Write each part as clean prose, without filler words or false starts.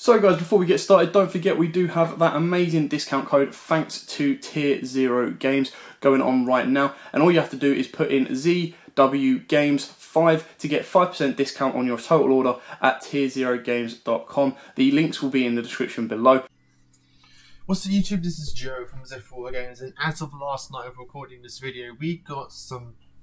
So guys, before we get started, don't forget we do have that amazing discount code thanks to Tier 0 Games going on right now. And all you have to do is put in ZW Games 5 to get 5% discount on your total order at tier0games.com. The links will be in the description below. What's up YouTube, this is Joe from Z4 Games, and as of last night of recording this video, we got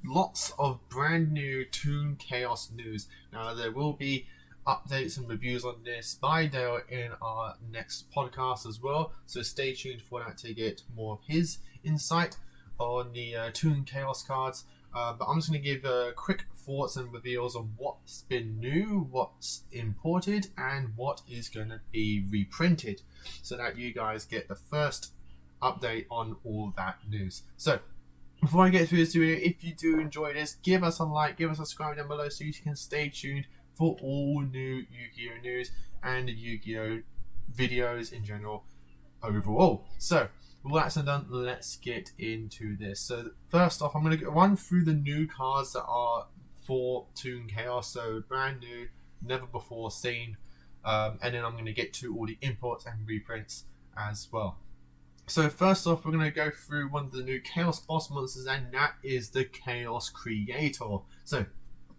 lots of brand new Toon Chaos news. Now there will be updates and reviews on this by Dale in our next podcast as well, so stay tuned for that to get more of his insight on the Toon Chaos cards. But I'm just going to give quick thoughts and reveals on what's been new, what's imported, and what is going to be reprinted, so that you guys get the first update on all that news. So, before I get through this video, if you do enjoy this, give us a like, give us a subscribe down below so you can stay tuned for all new Yu-Gi-Oh news and Yu-Gi-Oh videos in general overall. So, with that said done, let's get into this. So first off, I'm going to run through the new cards that are for Toon Chaos, so brand new, never before seen, and then I'm going to get to all the imports and reprints as well. So first off, we're going to go through one of the new Chaos boss monsters, and that is the Chaos Creator. So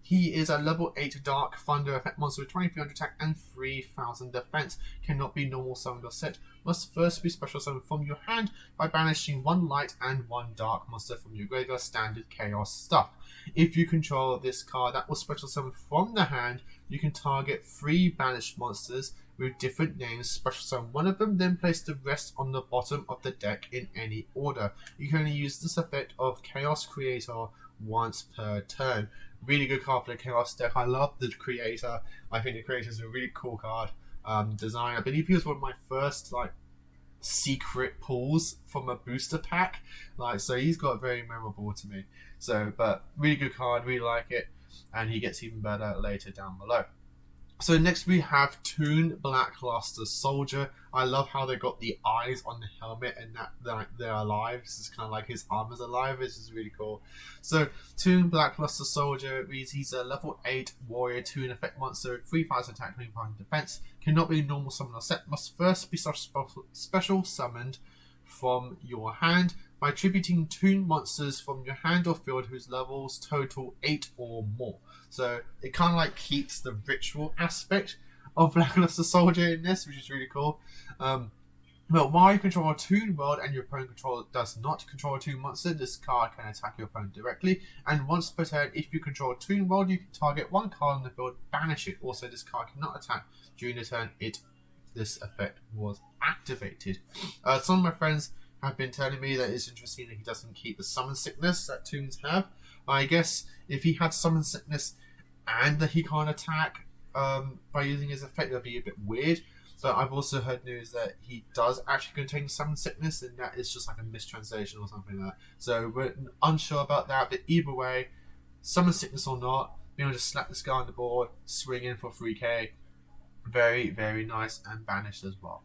he is a level 8 Dark Thunder effect monster with 2300 attack and 3000 defense. Cannot be normal summoned or set. Must first be special summoned from your hand by banishing one light and one dark monster from your graveyard, standard Chaos stuff. If you control this card that was special summoned from the hand, you can target 3 banished monsters with different names, special summon one of them, then place the rest on the bottom of the deck in any order. You can only use this effect of Chaos Creator once per turn. Really good card for the Chaos deck. I love the Creator. I think the Creator is a really cool card design. I believe he was one of my first secret pulls from a booster pack. So he's got very memorable to me. So, but really good card. Really like it, and he gets even better later down below. So next we have Toon Blackluster Soldier. I love how they got the eyes on the helmet and that they're alive. This is kind of like his armor's alive, which is really cool. So Toon Blackluster Soldier, he's a level 8 warrior Toon effect monster, 3000 attack, 2500 defense. Cannot be normal summon or set. Must first be special summoned from your hand by attributing Toon monsters from your hand or field whose levels total 8 or more. So it kind of like keeps the ritual aspect of Blackluster Soldier in this, which is really cool. But while you control a Toon world and your opponent does not control a Toon monster, this card can attack your opponent directly. And once per turn, if you control a Toon world, you can target one card on the field, banish it. Also, this card cannot attack during the turn this effect was activated. Some of my friends have been telling me that it's interesting that he doesn't keep the summon sickness that Toons have. I guess if he had summon sickness and that he can't attack by using his effect, that'd be a bit weird. But I've also heard news that he does actually contain summon sickness, and that is just like a mistranslation or something like that. So we're unsure about that, but either way, summon sickness or not, being able to slap this guy on the board, swing in for 3k, very, very nice, and banished as well.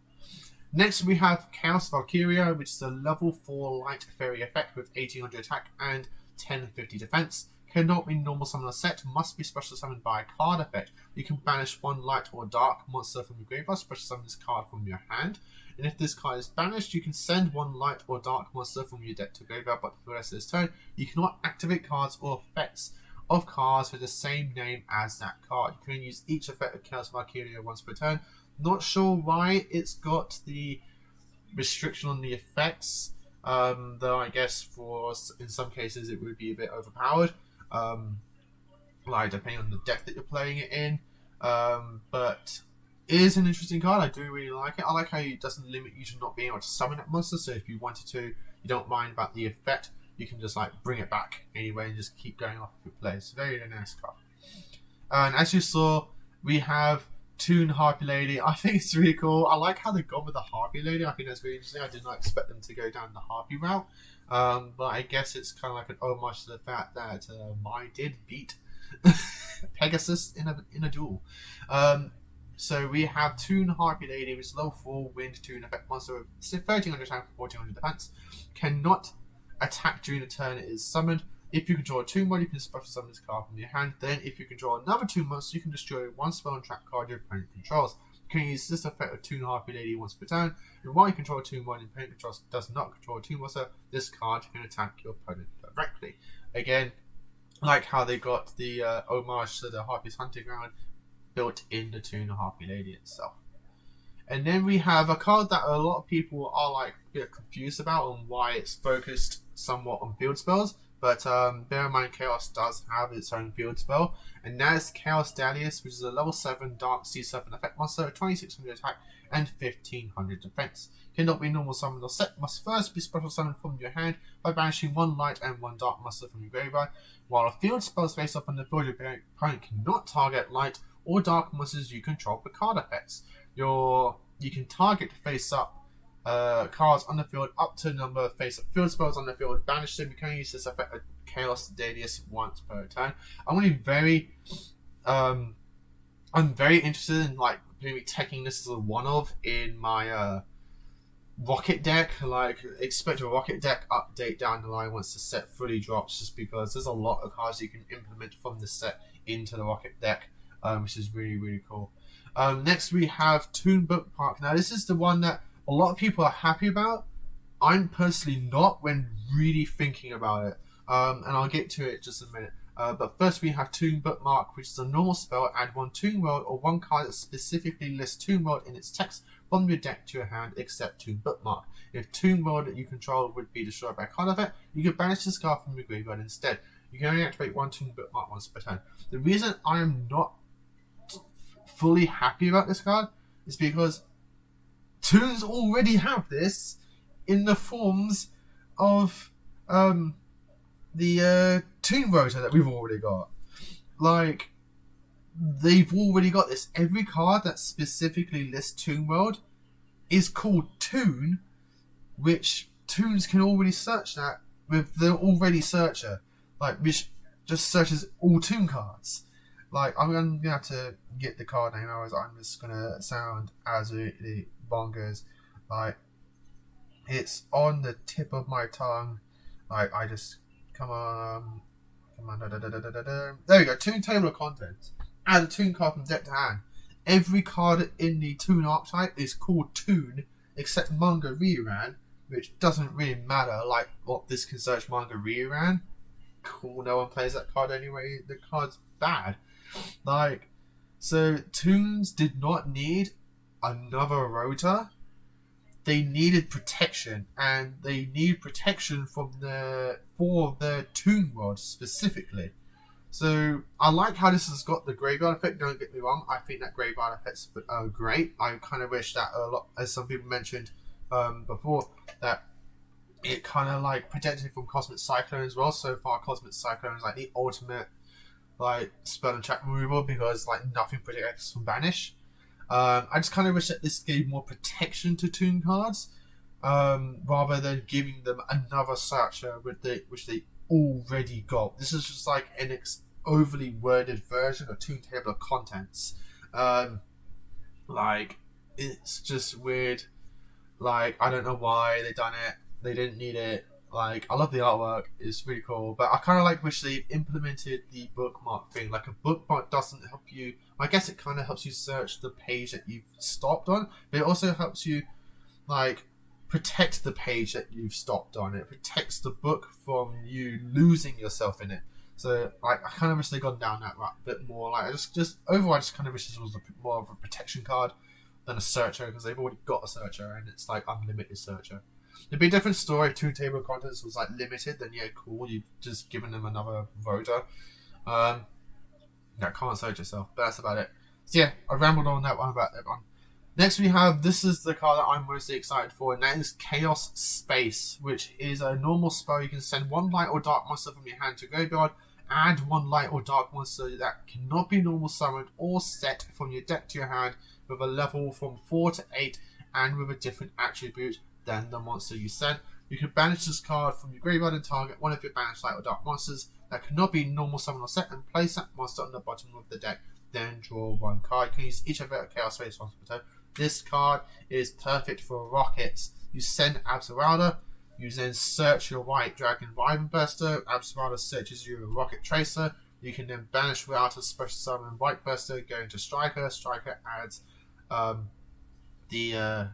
Next we have Chaos Valkyria, which is a level 4 light fairy effect with 1800 attack and 1050 defense. Cannot be normal summon or set. Must be special summoned by a card effect. You can banish one light or dark monster from your graveyard, special summon this card from your hand. And if this card is banished, you can send one light or dark monster from your deck to graveyard, but for the rest of this turn, you cannot activate cards or effects of cards with the same name as that card. You can use each effect of Chaos Valkyria once per turn. Not sure why it's got the restriction on the effects, though I guess in some cases it would be a bit overpowered, depending on the deck that you're playing it in. But it is an interesting card. I do really like it. I like how it doesn't limit you to not being able to summon that monster, so if you wanted to, you don't mind about the effect, you can just bring it back anyway and just keep going off your play. It's a very nice card. And as you saw, we have Toon Harpy Lady. I think it's really cool. I like how they got with the Harpy Lady. I think that's really interesting. I did not expect them to go down the Harpy route. But I guess it's kind of like an homage to the fact that Mai did beat Pegasus in a duel. So we have Toon Harpy Lady, which is level 4 wind Toon effect monster with 1300 attack, 1400 defense. Cannot attack during the turn it is summoned. If you control a Toon mod, you can special summon this card from your hand. Then, if you control another Toon monster, you can destroy one spell and trap card your opponent controls. You can use this effect of Toon Harpy Lady once per turn, and while you control a Toon Mod and opponent controls does not control a Toon Monster, this card can attack your opponent directly. Again, like how they got the homage to the Harpy's Hunting Ground built in the Toon Harpy Lady itself. And then we have a card that a lot of people are like a bit confused about on why it's focused somewhat on field spells. But bear in mind, Chaos does have its own field spell, and that is Chaos Dahlias, which is a level 7 Dark Sea Serpent effect monster, 2600 attack and 1500 defense. Cannot be normal summoned or set, must first be special summoned from your hand by banishing 1 light and 1 dark monster from your graveyard. While a field spell is face up on the field, your opponent cannot target light or dark monsters you control for card effects. You can target face up cards on the field up to the number of face up field spells on the field, banish them. You can use this effect of Chaos Dahlias once per turn. I'm very interested in like maybe taking this as a one-of in my Rocket deck. Like, expect a Rocket deck update down the line once the set fully drops, just because there's a lot of cards you can implement from the set into the Rocket deck, which is really, really cool. Next we have Toon Bookmark. Now this is the one that a lot of people are happy about. I'm personally not when really thinking about it. And I'll get to it in just a minute. But first we have Toon Bookmark, which is a normal spell. Add 1 Toon World or 1 card that specifically lists Toon World in its text from your deck to your hand, except Toon Bookmark. If Toon World that you control would be destroyed by a card effect, you can banish this card from your graveyard instead. You can only activate 1 Toon Bookmark once per turn. The reason I am not fully happy about this card is because Toons already have this in the forms of the Toon Rotor that we've already got. Like, they've already got this. Every card that specifically lists Toon World is called Toon, which Toons can already search that with the already searcher, like, which just searches all Toon cards. Like, I'm going to have to get the card name, otherwise I'm just going to sound absolutely bonkers. Like, it's on the tip of my tongue. Like, I just... Come on, There we go, Toon Table of Contents. Add a Toon card from deck to hand. Every card in the Toon archetype is called Toon, except Manga Reran, which doesn't really matter. Like, what, this can search Manga Reran? Cool, no one plays that card anyway. The card's bad. Like, so Toons did not need another Rota. They needed protection, and they need protection for the Toon World specifically. So I like how this has got the graveyard effect. Don't get me wrong, I think that graveyard effect's great. I kind of wish that a lot, as some people mentioned before, that it kind of like protected from Cosmic Cyclone as well. So far, Cosmic Cyclone is like the ultimate like spell and trap removal, because like nothing protects us from banish. I just kind of wish that this gave more protection to Toon cards, rather than giving them another searcher which they already got. This is just like an overly worded version of Toon Table of Contents. Like, it's just weird. Like, I don't know why they done it. They didn't need it. Like, I love the artwork, it's really cool, but I kind of like wish they implemented the bookmark thing. Like, a bookmark doesn't help you, I guess it kind of helps you search the page that you've stopped on, but it also helps you, like, protect the page that you've stopped on. It protects the book from you losing yourself in it. So, like, I kind of wish they'd gone down that route a bit more. Like, I just overall, I just kind of wish this was more of a protection card than a searcher, because they've already got a searcher, and it's, like, unlimited searcher. It'd be a different story if Toon Table of Contents was like limited, then yeah, cool, you've just given them another voter. Yeah, can't search yourself, but that's about it. So yeah, I rambled on that one about that one. Next we have, this is the card that I'm mostly excited for, and that is Chaos Space, which is a normal spell. You can send 1 light or dark monster from your hand to graveyard, add 1 light or dark monster that cannot be normal summoned or set from your deck to your hand with a level from 4 to 8 and with a different attribute than the monster you sent. You can banish this card from your graveyard and target one of your banished light or dark monsters that cannot be normal summon or set, and place that monster on the bottom of the deck. Then draw 1 card. You can use each of it at Chaos Space once per turn. This card is perfect for rockets. You send Absarada, you then search your White Dragon Wyvern Burster. Absarada searches your Rocket Tracer. You can then banish without a special summon White Burster, go into Striker. Striker adds the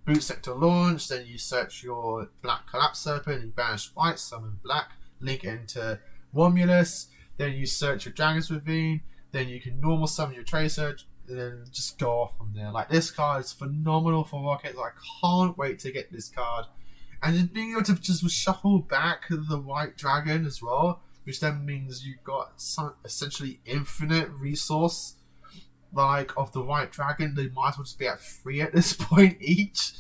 boot sector launch, then you search your black collapse serpent and banish white, summon black, link into Romulus, then you search your Dragon's Ravine, then you can normal summon your Tracer, and then just go off from there. Like, this card is phenomenal for Rockets. I can't wait to get this card. And just being able to just shuffle back the White Dragon as well, which then means you've got some essentially infinite resource like of the White Dragon. They might as well just be at 3 at this point each.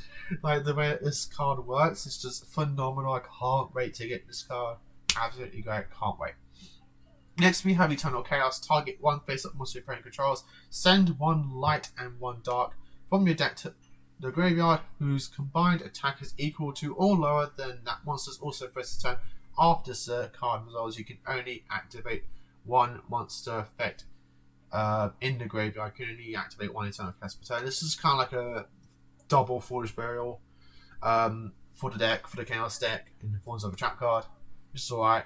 Like, the way this card works is just phenomenal. I can't wait to get this card. Absolutely great. Can't wait. Next we have Eternal Chaos. Target 1 face-up monster your opponent controls. Send 1 light and 1 dark from your deck to the graveyard, whose combined attack is equal to or lower than that monster's also first turn. After the card resolves, you can only activate 1 monster effect in the graveyard. You can only activate 1 Eternal Chaos per turn. This is kind of like a double Foolish Burial for the deck, for the Chaos deck, in the forms of a trap card, which is alright.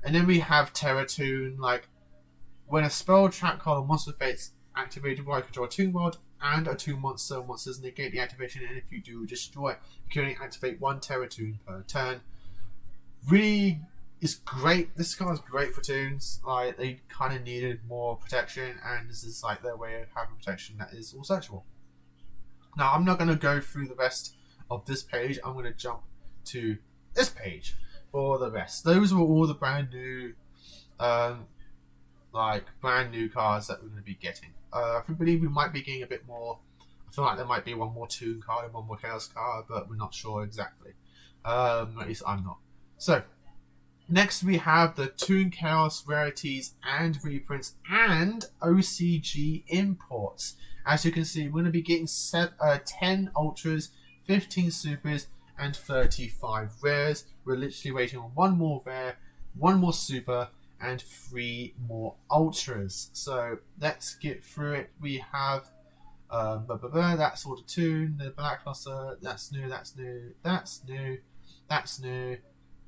And then we have Terra Toon. Like, when a spell, trap card, or monster fates activated while you control a Toon world and a Toon monsters negate the activation, and if you do, destroy. You can only activate 1 Terra Toon per turn. Really is great. This card is great for Toons. Like, they kind of needed more protection, and this is like their way of having protection that is all searchable. Now, I'm not going to go through the rest of this page. I'm going to jump to this page for the rest. Those were all the brand new cards that we're going to be getting. I believe we might be getting a bit more. I feel like there might be 1 more Toon card and 1 more Chaos card, but we're not sure exactly. At least I'm not. So, next we have the Toon Chaos rarities and reprints and OCG imports. As you can see, we're going to be getting 10 ultras, 15 supers, and 35 rares. We're literally waiting on 1 more rare, 1 more super, and 3 more ultras. So let's get through it. We have that's all the Toon, the Blackluster, that's new, that's new, that's new, that's new,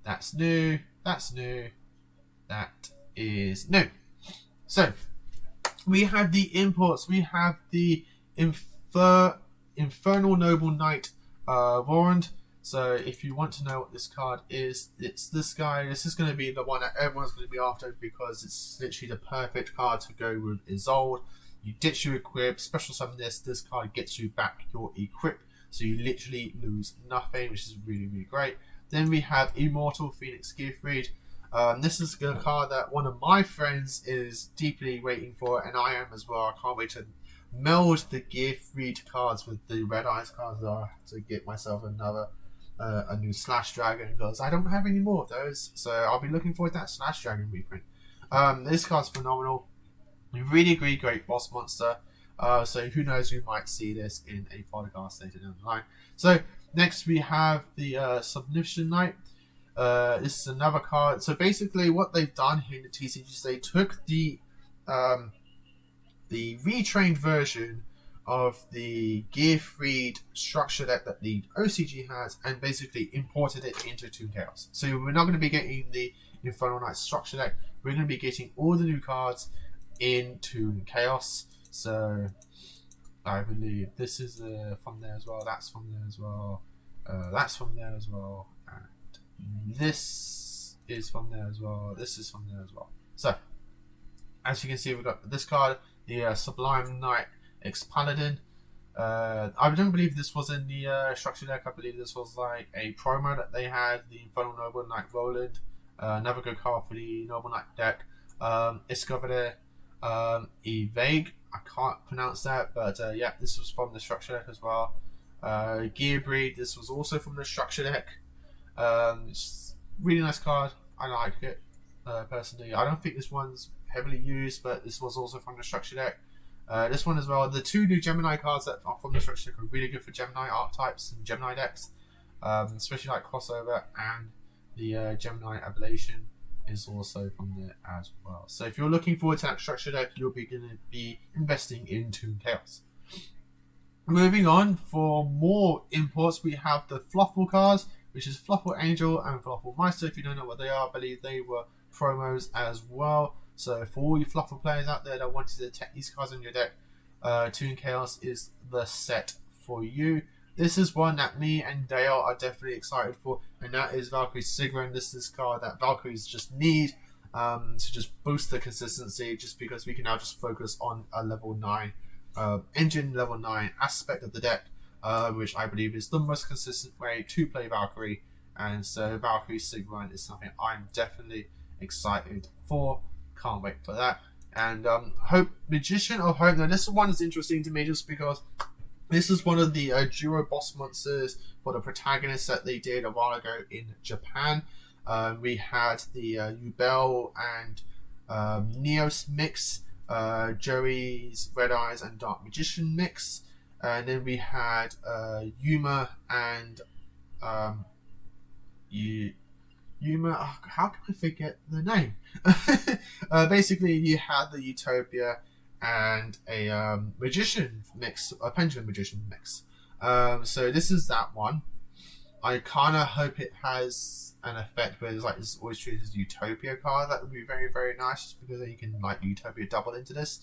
that's new, that's new, that is new. So we have the imports. We have the Infernal Noble Knight Warrant. So if you want to know what this card is, it's this guy. This is going to be the one that everyone's going to be after because it's literally the perfect card to go with Isolde. You ditch your equip, special summon this card gets you back your equip. So you literally lose nothing, which is really, really great. Then we have Immortal Phoenix Gearfried. This is a card that one of my friends is deeply waiting for, and I am as well. I can't wait to meld the Gearfried cards with the Red Eyes cards. I have to get myself a new Slash Dragon because I don't have any more of those. So I'll be looking forward to that Slash Dragon reprint. This card's phenomenal. Really, really great boss monster. So who knows, we might see this in a podcast later down the line. So next we have the Submission Knight. This is another card. So basically what they've done here in the TCG is they took the retrained version of the Gearfried structure deck that the OCG has and basically imported it into Toon Chaos. So we're not going to be getting the Infernal Knight structure deck. We're going to be getting all the new cards in Toon Chaos. So I believe this is from there as well. That's from there as well. That's from there as well. And this is from there as well. This is from there as well. So as you can see, we've got this card, the Sublime Knight Ex-Paladin. I don't believe this was in the structure deck. I believe this was like a promo that they had. The Infernal Noble Knight Roland. Another good card for the Noble Knight deck. Escovade Evade. I can't pronounce that, but yeah, this was from the structure deck as well. Gearbreed. This was also from the structure deck. It's a really nice card. I like it personally. I don't think this one's heavily used, but this was also from the structure deck. This one as well. The 2 new Gemini cards that are from the structure deck are really good for Gemini archetypes and Gemini decks, especially like Crossover, and the Gemini Ablation is also from there as well. So if you're looking forward to that structure deck, you'll be going to be investing in Toon Chaos. Moving on, for more imports, we have the Fluffle cards, which is Fluffle Angel and Fluffle Meister. If you don't know what they are, I believe they were promos as well. So for all you Fluffle players out there that wanted to take these cards in your deck, Toon Chaos is the set for you. This is one that me and Dale are definitely excited for, and that is Valkyrie Sigrun. This is a card that Valkyries just need to just boost the consistency, just because we can now just focus on a level 9 engine level 9 aspect of the deck, which I believe is the most consistent way to play Valkyrie. And so Valkyrie Sigrun is something I'm definitely excited for. Can't wait for that. And Hope Magician of Hope. Now this one is interesting to me just because this is one of the duo boss monsters for the protagonist that they did a while ago in Japan. We had the Yubel and Neos mix, Joey's Red Eyes and Dark Magician mix, and then we had Yuma and Yuma. Oh, how can I forget the name? Basically, you had the Utopia and a magician mix, a pendulum magician mix. So this is that one. I kind of hope it has an effect where it's always treated as a Utopia card. That would be very, very nice, because then you can Utopia double into this.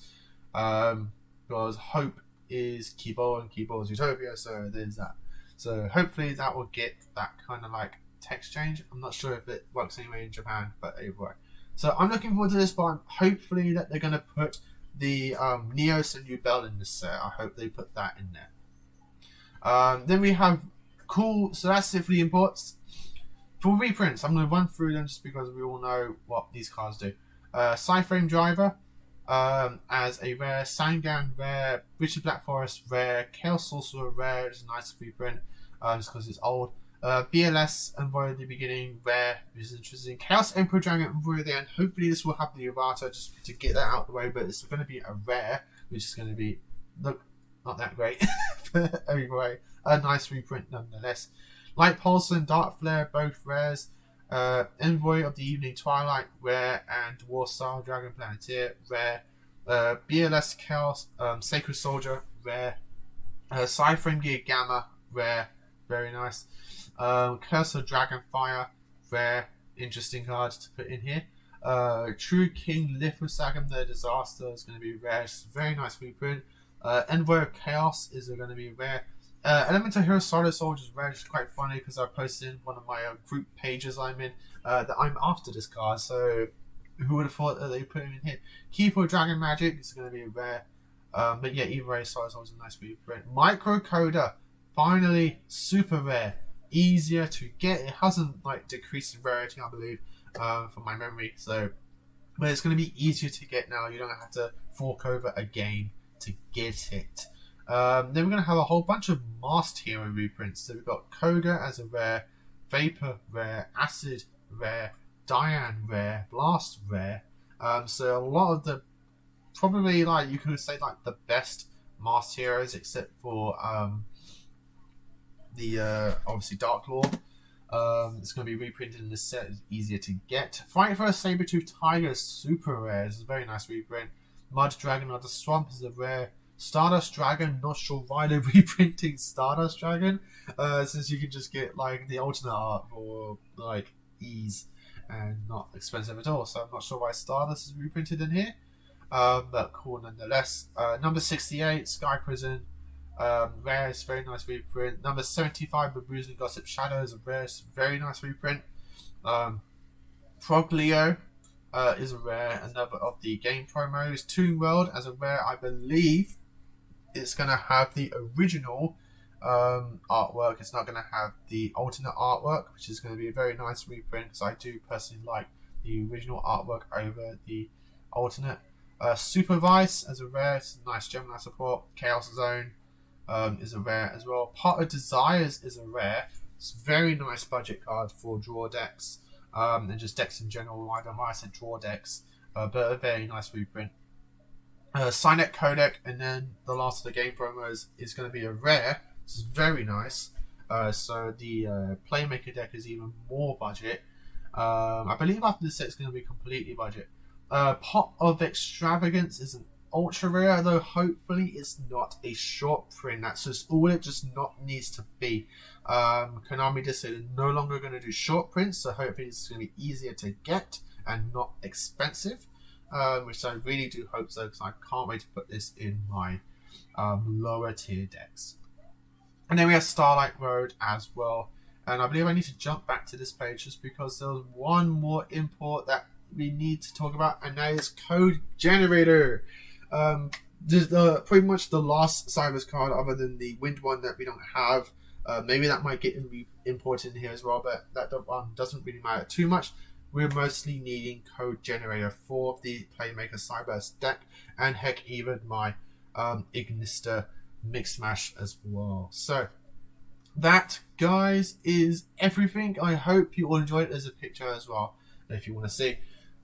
Because Hope is Kibo and Kibo is Utopia, so there's that. So hopefully that will get that kind of text change. I'm not sure if it works anyway in Japan, but it will. So I'm looking forward to this one. Hopefully that they're going to put the Neos and Yubel in this set. I hope they put that in there. Then we have cool. So that's it for the imports. For reprints, I'm going to run through them just because we all know what these cards do. Cyframe Driver as a rare, Sangan rare, Richard Black Forest rare, Chaos Sorcerer rare. It's a nice reprint just because it's old. BLS Envoy at the beginning rare, which is interesting. Chaos Emperor Dragon Envoy at the end. Hopefully this will have the errata just to get that out of the way, but it's going to be a rare, which is going to be not that great. But anyway, a nice reprint nonetheless. Light Pulse and Dark Flare, both rares. Envoy of the Evening Twilight rare, and Warstar Dragon Planeteer rare. BLS Chaos Sacred Soldier rare. Cyframe Gear Gamma rare, very nice. Curse of Dragonfire rare, interesting card to put in here. True King Lithosagam the Disaster is going to be rare, it's a very nice reprint. Envoy of Chaos is going to be rare. Elemental Hero Solar Soldier is rare, which is quite funny because I posted in one of my group pages I'm in that I'm after this card, so who would have thought that they put him in here. Keeper of Dragon Magic is going to be rare. But yeah, either way, Solar Soldier is a nice reprint. Microcoder, finally super rare, easier to get. It hasn't decreased in rarity, I believe, from my memory, so but it's going to be easier to get now. You don't have to fork over a game to get it. Then we're going to have a whole bunch of Masked Hero reprints. So we've got Koga as a rare, Vapor rare, Acid rare, Diane rare, Blast rare. So a lot of the, probably you could say the best Masked Heroes, except for the obviously Dark Lord. It's going to be reprinted in this set. It's easier to get. Fight for a Saber-Tooth Tiger is super rare. It's a very nice reprint. Mud Dragon of the Swamp is a rare. Stardust Dragon, not sure why they're reprinting Stardust Dragon, since you can just get the alternate art for ease and not expensive at all. So I'm not sure why Stardust is reprinted in here, but cool nonetheless. Number 68, Sky Prison, rare, it's very nice reprint. Number 75, Bruising Gossip Shadows, a rare, it's very nice reprint. Frog Leo is a rare, another of the game promos. Toon World as a rare, I believe it's going to have the original artwork. It's not going to have the alternate artwork, which is going to be a very nice reprint because I do personally like the original artwork over the alternate. Supervise as a rare, it's a nice Gemini support. Chaos Zone is a rare as well. Pot of Desires is a rare. It's a very nice budget card for draw decks and just decks in general. I don't know why I said draw decks, but a very nice reprint. Cynet Codec, and then the last of the game promos is going to be a rare. It's very nice. So the Playmaker deck is even more budget. I believe after this set it's going to be completely budget. Pot of Extravagance is an ultra rare, though hopefully it's not a short print. That's just all it just not needs to be. Konami just said they're no longer going to do short prints, so hopefully it's going to be easier to get and not expensive. Which I really do hope so, because I can't wait to put this in my lower tier decks. And then we have Starlight Road as well. And I believe I need to jump back to this page just because there was one more import that we need to talk about, and that is Code Generator. This is pretty much the last Cybers card other than the Wind one that we don't have. Maybe that might get imported in here as well, but that doesn't really matter too much. We're mostly needing Code Generator for the Playmaker Cybers deck, and heck, even my Ignister Mix Mash as well. So that, guys, is everything. I hope you all enjoyed it. There's a picture as well if you want to see.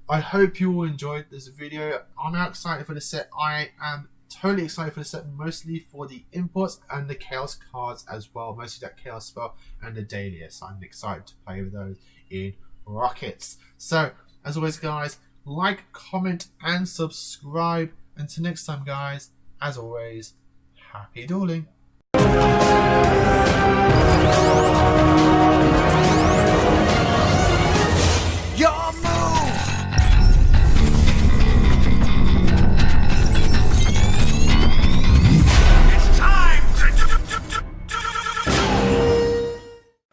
I hope you all enjoyed this video. I'm now excited for the set. I am totally excited for the set, mostly for the imports and the Chaos cards as well. Mostly that Chaos spell and the Dahlias. I'm excited to play with those in Rockets. So, as always, guys, like, comment, and subscribe. Until next time, guys, as always, happy dueling.